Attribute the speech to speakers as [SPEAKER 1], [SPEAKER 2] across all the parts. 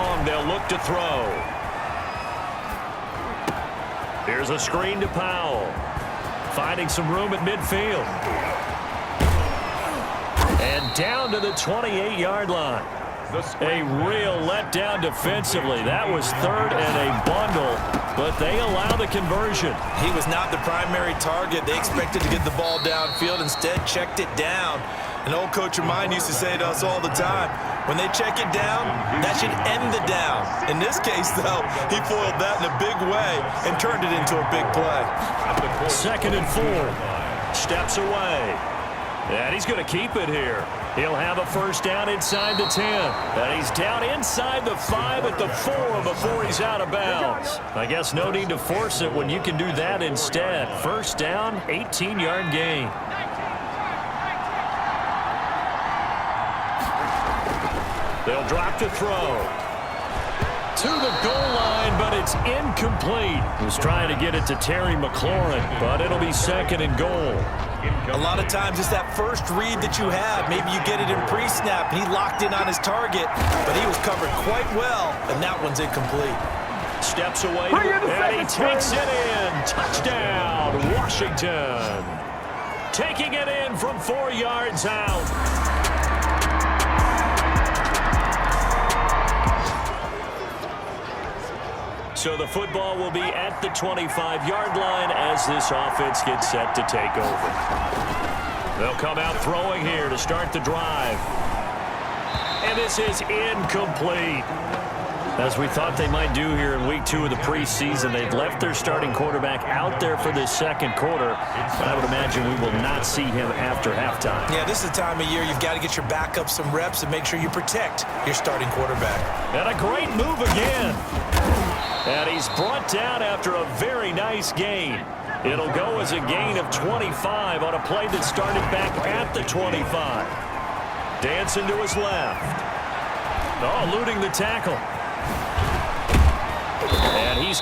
[SPEAKER 1] long. They'll look to throw. Here's a screen to Powell. Finding some room at midfield. And down to the 28-yard line. A real letdown defensively. That was third and a bundle, but they allow the conversion.
[SPEAKER 2] He was not the primary target. They expected to get the ball downfield. Instead, checked it down. An old coach of mine used to say to us all the time, when they check it down, that should end the down. In this case, though, he foiled that in a big way and turned it into a big play.
[SPEAKER 1] 2nd and 4. Steps away. And he's going to keep it here. He'll have a first down inside the 10. And he's down inside the 5 at the 4 before he's out of bounds. I guess no need to force it when you can do that instead. First down, 18-yard gain. They'll drop to throw. To the goal line, but it's incomplete. He was trying to get it to Terry McLaurin, but it'll be 2nd and goal.
[SPEAKER 2] A lot of times it's that first read that you have. Maybe you get it in pre-snap, and he locked in on his target, but he was covered quite well, and that one's incomplete.
[SPEAKER 1] Steps away, and he takes it in. Touchdown, Washington. Taking it in from 4 yards out. So the football will be at the 25-yard line as this offense gets set to take over. They'll come out throwing here to start the drive. And this is incomplete. As we thought they might do here in week 2 of the preseason, they've left their starting quarterback out there for this second quarter. But I would imagine we will not see him after halftime.
[SPEAKER 2] Yeah, this is the time of year you've got to get your backup some reps and make sure you protect your starting quarterback.
[SPEAKER 1] And a great move again. And he's brought down after a very nice gain. It'll go as a gain of 25 on a play that started back at the 25. Dancing to his left. Oh, eluding the tackle. And he's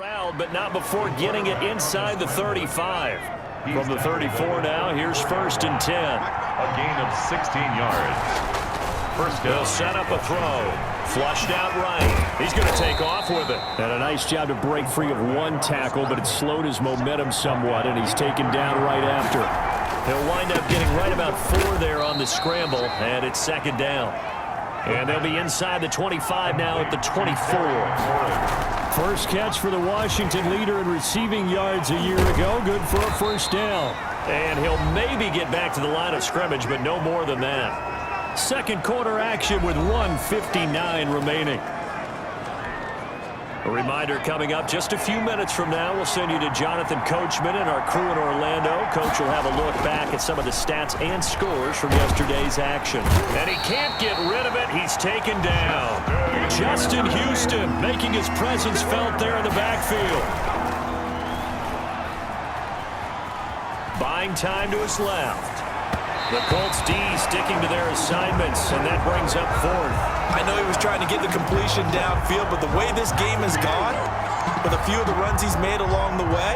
[SPEAKER 1] around, but not before getting it inside the 35. From the 34 now, here's 1st and 10.
[SPEAKER 3] A gain of 16 yards. First down.
[SPEAKER 1] They'll set up a throw. Flushed out right. He's going to take off with it. And a nice job to break free of one tackle, but it slowed his momentum somewhat, and he's taken down right after. He'll wind up getting right about 4 there on the scramble, and it's second down. And they'll be inside the 25 now at the 24. First catch for the Washington leader in receiving yards a year ago. Good for a first down. And he'll maybe get back to the line of scrimmage, but no more than that. Second quarter action with 1:59 remaining. A reminder coming up just a few minutes from now. We'll send you to Jonathan Coachman and our crew in Orlando. Coach will have a look back at some of the stats and scores from yesterday's action. And he can't get rid of it. He's taken down. Justin Houston making his presence felt there in the backfield. Buying time to his left. The Colts D sticking to their assignments, and that brings up 4th.
[SPEAKER 2] I know he was trying to get the completion downfield, but the way this game has gone, with a few of the runs he's made along the way,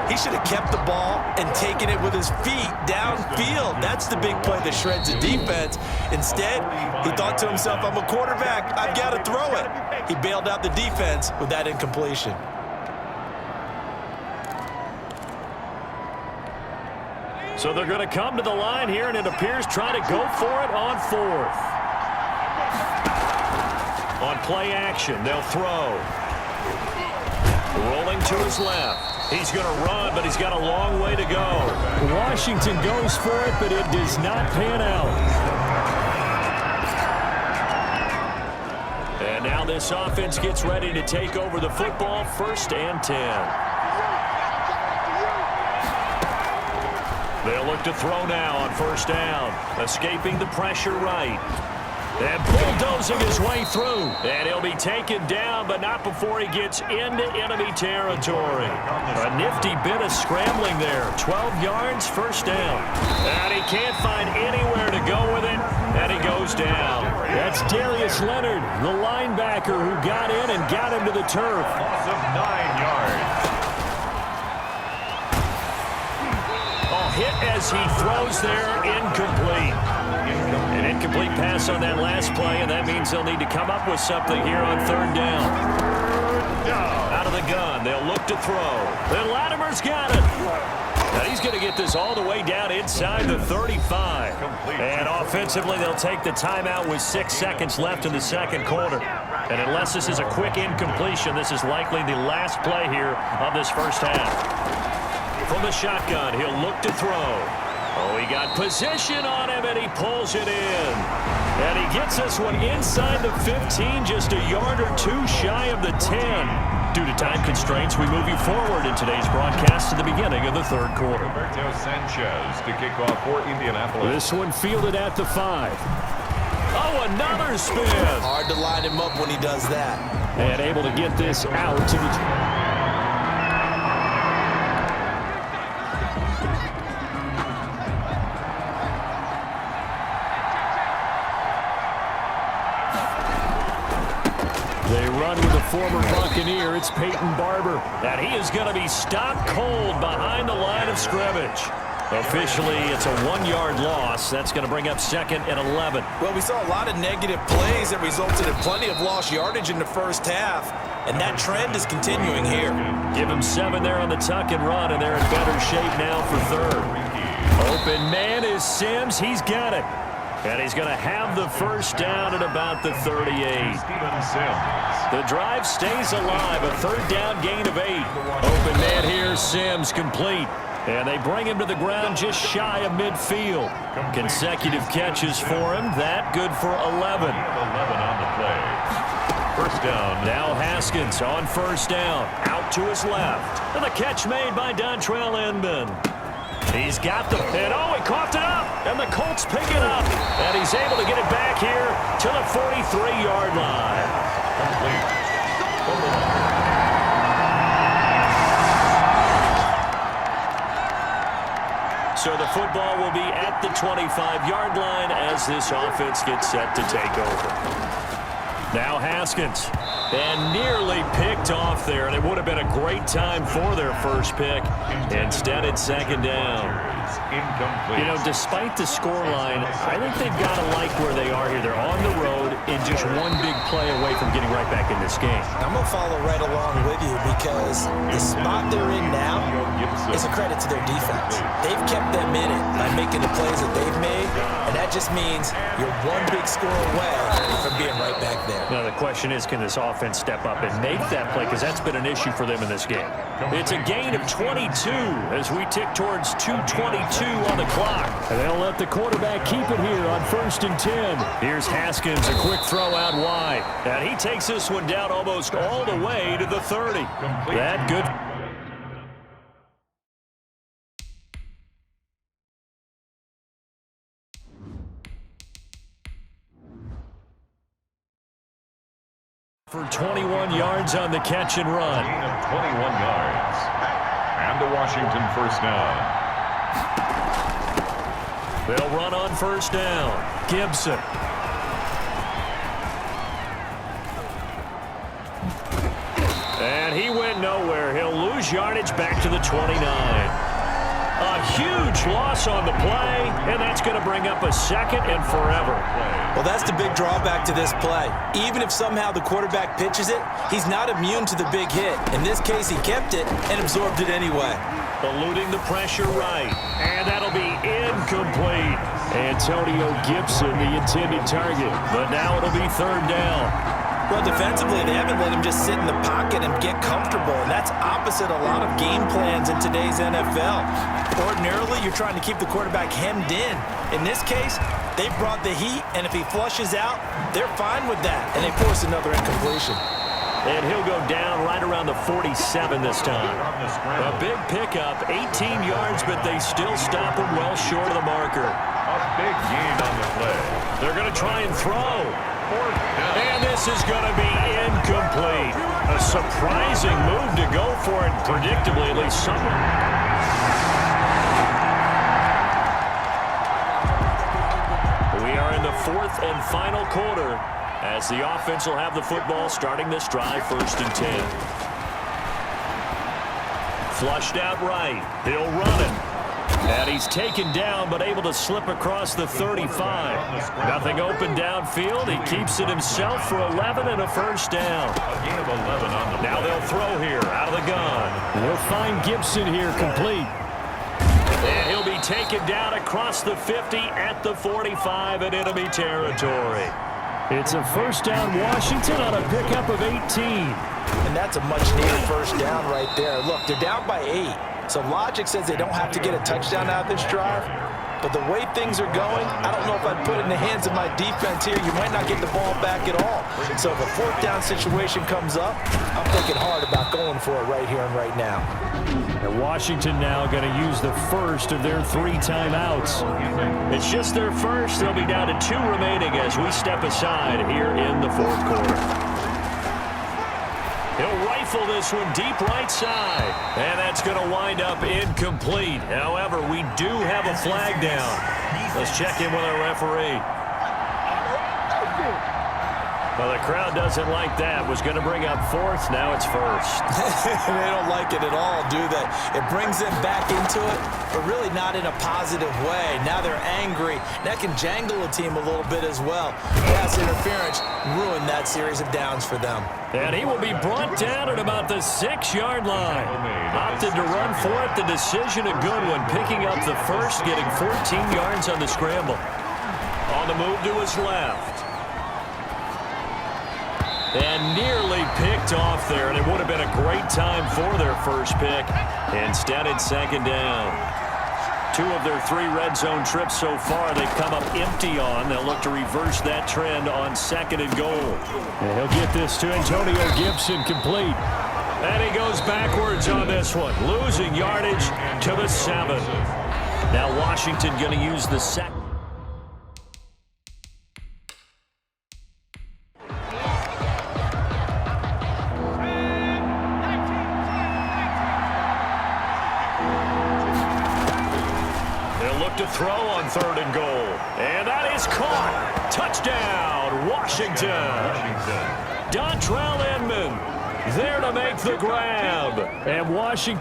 [SPEAKER 2] he should have kept the ball and taken it with his feet downfield. That's the big play that shreds the defense. Instead, he thought to himself, I'm a quarterback, I've got to throw it. He bailed out the defense with that incompletion.
[SPEAKER 1] So they're going to come to the line here, and it appears try to go for it on 4th. On play action, they'll throw. Rolling to his left. He's going to run, but he's got a long way to go. Washington goes for it, but it does not pan out. And now this offense gets ready to take over the football. 1st and 10. They'll look to throw now on 1st down. Escaping the pressure right. And bulldozing his way through. And he'll be taken down, but not before he gets into enemy territory. A nifty bit of scrambling there. 12 yards, 1st down. And he can't find anywhere to go with it. And he goes down. That's Darius Leonard, the linebacker who got in and got him to the turf.
[SPEAKER 3] Loss of 9 yards.
[SPEAKER 1] Hit as he throws there, incomplete. An incomplete pass on that last play, and that means they'll need to come up with something here on 3rd down. Out of the gun, they'll look to throw. Then Latimer's got it. Now he's going to get this all the way down inside the 35. And offensively, they'll take the timeout with 6 seconds left in the second quarter. And unless this is a quick incompletion, this is likely the last play here of this first half. From the shotgun, he'll look to throw. Oh, he got position on him, and he pulls it in. And he gets this one inside the 15, just a yard or 2 shy of the 10. Due to time constraints, we move you forward in today's broadcast to the beginning of the 3rd quarter.
[SPEAKER 3] Roberto Sanchez to kick off for Indianapolis.
[SPEAKER 1] This one fielded at the 5. Oh, another spin.
[SPEAKER 2] Hard to line him up when he does that.
[SPEAKER 1] And able to get this out to the... They run with the former Buccaneer. It's Peyton Barber. And he is going to be stopped cold behind the line of scrimmage. Officially, it's a 1-yard loss. That's going to bring up 2nd and 11.
[SPEAKER 2] Well, we saw a lot of negative plays that resulted in plenty of lost yardage in the first half. And that trend is continuing here.
[SPEAKER 1] Give him 7 there on the tuck and run, and they're in better shape now for 3rd. Open man is Sims. He's got it. And he's going to have the first down at about the 38. The drive stays alive. A 3rd down gain of 8. Open man here, Sims complete. And they bring him to the ground just shy of midfield. Consecutive catches for him. That good for 11.
[SPEAKER 3] 11 on the play. First down.
[SPEAKER 1] Now Haskins on 1st down. Out to his left. And the catch made by Dontrell Inman. He's got the... And oh, he coughed it up. And the Colts pick it up. And he's able to get it back here to the 43-yard line.
[SPEAKER 3] Complete.
[SPEAKER 1] So the football will be at the 25-yard line as this offense gets set to take over. Now Haskins. And nearly picked off there. And it would have been a great time for their first pick. Instead, it's 2nd down.
[SPEAKER 3] It's incomplete.
[SPEAKER 1] You know, despite the scoreline, I think they've got to like where they are here. They're on the road and just one big play away from getting right back in this game.
[SPEAKER 2] I'm going to follow right along with you because the spot they're in now is a credit to their defense. They've kept them in it by making the plays that they've made, and that just means you're one big score away from being right back there.
[SPEAKER 1] Now, the question is, can this offense step up and make that play? Because that's been an issue for them in this game. It's a gain of 22 as we tick towards 2:22 on the clock. And they'll let the quarterback keep it here on 1st and 10. Here's Haskins, a quick throw out wide. And he takes this one down almost all the way to the 30. That good. For 21 yards on the catch and run.
[SPEAKER 3] Gain of 21 yards. And the Washington first down.
[SPEAKER 1] They'll run on first down. Gibson. And he went nowhere. He'll lose yardage back to the 29. A huge loss on the play, and that's going to bring up a second and forever.
[SPEAKER 2] Well, that's the big drawback to this play. Even if somehow the quarterback pitches it, he's not immune to the big hit. In this case, he kept it and absorbed it anyway.
[SPEAKER 1] Eluding the pressure right, and that'll be incomplete. Antonio Gibson, the intended target, but now it'll be third down.
[SPEAKER 2] Well, defensively, they haven't let him just sit in the pocket and get comfortable, and that's opposite a lot of game plans in today's NFL. Ordinarily, you're trying to keep the quarterback hemmed in. In this case, they brought the heat, and if he flushes out, they're fine with that, and they force another incompletion.
[SPEAKER 1] And he'll go down right around the 47 this time. A big pickup, 18 yards, but they still stop him well short of the marker.
[SPEAKER 3] A big gain on the play.
[SPEAKER 1] They're going to try and throw. And this is going to be incomplete. A surprising move to go for it, predictably, at least someone. We are in the fourth and final quarter as the offense will have the football starting this drive, 1st and 10. Flushed out right. He'll run it. And he's taken down, but able to slip across the 35. Nothing open downfield. He keeps it himself for 11 and a first down. Now they'll throw here out of the gun. We'll find Gibson here complete. And he'll be taken down across the 50 at the 45 in enemy territory. It's a first down Washington on a pickup of 18.
[SPEAKER 2] And that's a much-needed first down right there. Look, they're down by 8. So logic says they don't have to get a touchdown out of this drive. But the way things are going, I don't know if I'd put it in the hands of my defense here. You might not get the ball back at all. So if a fourth down situation comes up, I'm thinking hard about going for it right here and right now.
[SPEAKER 1] And Washington now going to use the first of their 3 timeouts. It's just their first. They'll be down to 2 remaining as we step aside here in the 4th quarter. He'll rifle this one deep right side. And that's going to wind up incomplete. However, we do have a flag down. Let's check in with our referee. Well, the crowd doesn't like that. Was going to bring up 4th. Now it's 1st.
[SPEAKER 2] They don't like it at all, do they? It brings them back into it, but really not in a positive way. Now they're angry. That can jangle a team a little bit as well. Pass interference ruined that series of downs for them.
[SPEAKER 1] And he will be brought down at about the 6-yard line. Opted to run for it. The decision a good one. Picking up the first, getting 14 yards on the scramble. On the move to his left. And nearly picked off there, and it would have been a great time for their first pick. Instead, it's 2nd down. 2 of their 3 red zone trips so far, they've come up empty on. They'll look to reverse that trend on 2nd and goal. And he'll get this to Antonio Gibson complete. And he goes backwards on this one, losing yardage to the 7. Now Washington going to use the second. To throw on 3rd and goal. And that is caught. Touchdown, Washington. Dontrell Inman there to make the grab. And Washington